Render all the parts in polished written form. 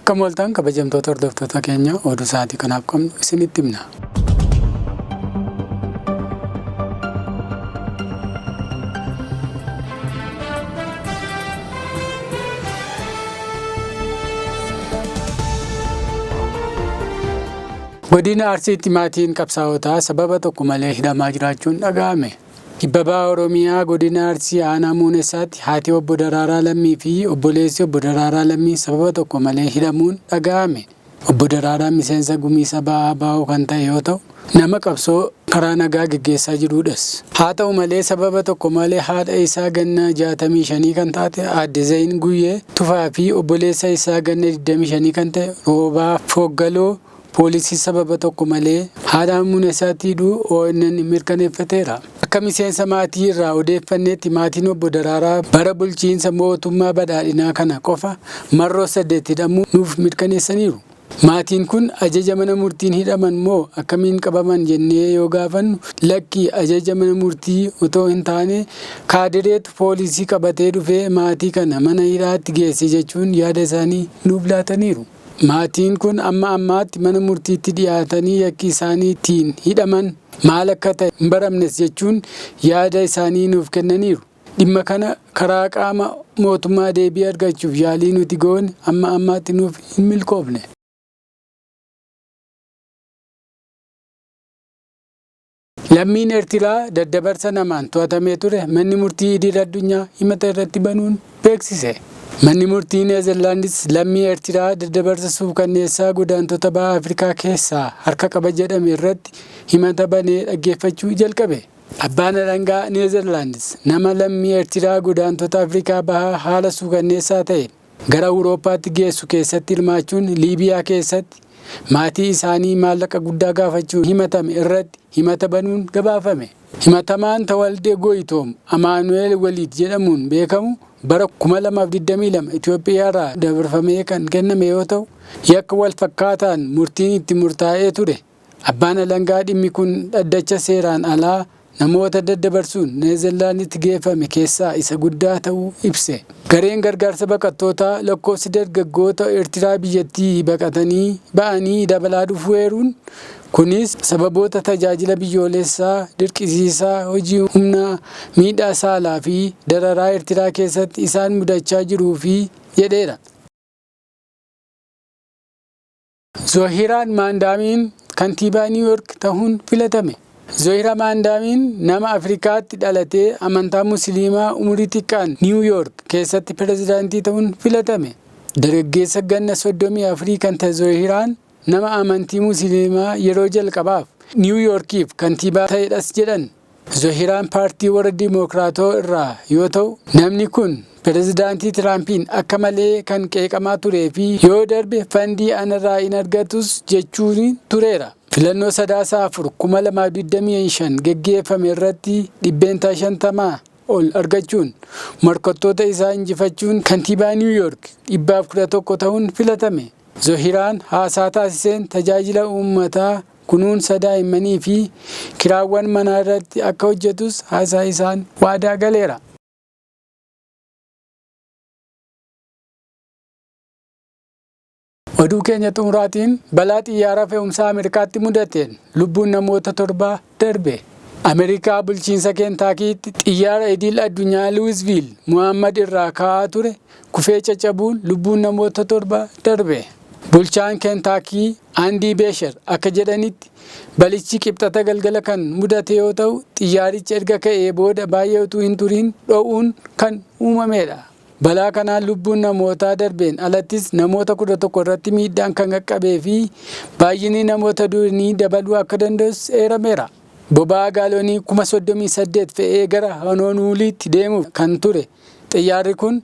Akka mooltaan kabajamtoota hordoftoota keenya oduu sa'aatii kanaaf qabnu isinitti himna. Godina Arsiitti maatiin qabsaa'otaa sababa tokko malee hidhamaa jiraachuun dhaga'ame. Kibbabaa Oromiyaa godina Arsii aanaa Muuneessaatti haati obbo Daraaraa Lammii fi obboleessi obbo Daraaraa Lammii sababa tokko malee hidhamuun dhaga'ame. Obbo Daraaraan miseensa gumii sabaa ABO kan ta'e yoo ta'u, nama qabsoo karaa nagaa gaggeessaa jirudhas. Haa ta'u malee sababa tokko malee haadha isaa ganna 65 kan taate Aadde Zayin Guyyee Tufaa fi obboleessa isaa ganna 25 kan ta'e Roobaa Foggaloo poolisii sababa tokko malee haadha Muuneessaatti hidhuu ONN mirkaneeffateera. Akka miseensa maatii irraa odeeffannetti maatiin obbo Daraaraa bara bulchiinsa mootummaa badhaadhinaa kana qofa marroo 8 hidhamuu nuuf mirkaneessaniiru. Maatiin kun ajaja mana murtiin hidhaman moo akkamiin qabaman jennee yoo gaafannu lakki ajaja mana murtii otoo hin taane kaadireetu poolisii qabatee dhufee maatii kana mana hidhaatti geesse jechuun yaada isaanii nuuf laataniiru. Maatiin kun amma ammaatti mana murtiitti dhiyaatanii yakki isaaniitiin hidhaman maal akka ta'e hin baramnes jechuun yaada isaanii nuuf kennaniiru. Dhimma kana karaa qaama mootummaa deebii argachuuf yaalii nuti goone amma ammaatti nuuf hin milkoofne. Lammiin Eertiraa daddabarsa namaan to'atamee ture manni murtii idil addunyaa himata irratti banuun beeksise. Manni murtii Neezerlaandis lammii Eertiraa daddabarsa suukanneessaa godaantota baha Afrikaa keessaa harka qaba jedhame irratti himata banee dhaggeeffachuu jalqabe. Abbaan alangaa Neezerlaandis nama lammii Eertiraa godaantota Afrikaa bahaa haala suukanneessaa ta'e gara Awurooppaatti geessu keessatti hirmaachuun Liibiyaa keessatti maatii isaanii maallaqa guddaa gaafachuun himatame irratti himata banuun gabaafame. Himatamaan Tawaldee Goyitoom Amaanu'eel Waliid jedhamuun beekamu bara 2022 Itoophiyaarraa dabarfamee kan kenname yoo ta'u, yakka wal fakkaataan murtiin itti murtaa'ee ture. Abbaan alangaa dhimmi kun dhaddacha seeraan alaa namoota daddabarsuun Neezerlaanditti geeffame keessaa isa guddaa ta'uu ibse. Gareen gargaarsa baqattootaa lakkoofsi dargaggoota Eertiraa biyyattii baqatanii ba'anii dabalaa dhufeeruun kunis sababoota tajaajila biyyoolessaa dirqisiisaa hojii humnaa miidhaa saalaa fi dararaa Eertiraa keessatti isaan mudachaa jiruu fi jedheera. Zohiraan Maandaamiin kantiibaa Niw Yoork ta'uun filatame. Zohira Maandaamiin nama Afrikaatti dhalatee amantaa Musliimaa umurii xiqqaan Niw Yoork keessatti pirezidaantii ta'uun filatame. Dargaggeessa ganna 34 kan ta'e Zohiraan nama amantii Musliimaa yeroo jalqabaaf Niw Yoorkiif kantiibaa ta'edhas jedhan. Zohiraan paartii warra Dimookiraatoo irraa yoo ta'u, namni kun pirezidaantii Tiraampiin akka malee kan qeeqamaa turee fi yoo darbe fandii anarraa hin argatus jechuun tureera. Filannoo Sadaasaa 2025 geggeeffame irratti dhibbeentaa 50 ol argachuun morkattoota isaa injifachuun kantiibaa Niw Yoork 111 ta'uun filatame. Zohiraan haasaa taasiseen tajaajila uummataa kunuunsa daa'immanii fi kiraawwan manaa irratti akka hojjetus haasaa isaan waadaa galeera. Oduu keenya xumuraatiin balaa xiyyaara fe'umsaa Ameerikaatti mudateen lubbuun namoota 7 darbe. Ameerikaa bulchiinsa Keentaakiitti xiyyaara idil addunyaa Luwisviil Muhammad irraa ka'aa ture kufee caccabuun lubbuun namoota 7 darbe. Bulchaan Keentaakii Aandii Beesher akka jedhanitti balichi qibxata galgala kan mudate yoo ta'u, xiyyaarichi erga ka'ee booda baay'ee utuu hin turiin dho'uun kan uumamedha. Balaa kanaan lubbuun namootaa darbeen alattis namoota 11 irratti miidhaan kan qaqqabee fi baay'inni namoota du'anii dabaluu akka danda'us eerameera. Boba'aa gaaloonii 38,000 fe'ee gara Honoluluutti deemuuf kan ture. Xiyyaarri kun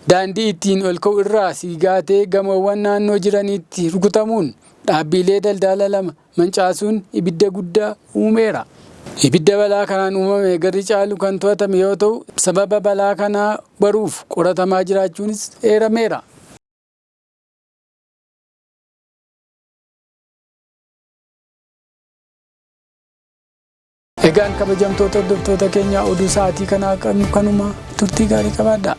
daandii ittiin ol ka'u irraa siigaatee gamoowwan naannoo jiranitti rukutamuun dhaabbilee daldala 2 mancaasuun ibidda guddaa uumeera. Ibidda balaa kanaan uumame garri caalu kan to'atame yoo ta'u, sababa balaa kanaa baruuf qoratamaa jiraachuunis eerameera. Egaan kabajamtoota hordoftoota keenya oduu sa'aatii kanaa qabnu kanuma turtii gaarii qabaadhaa.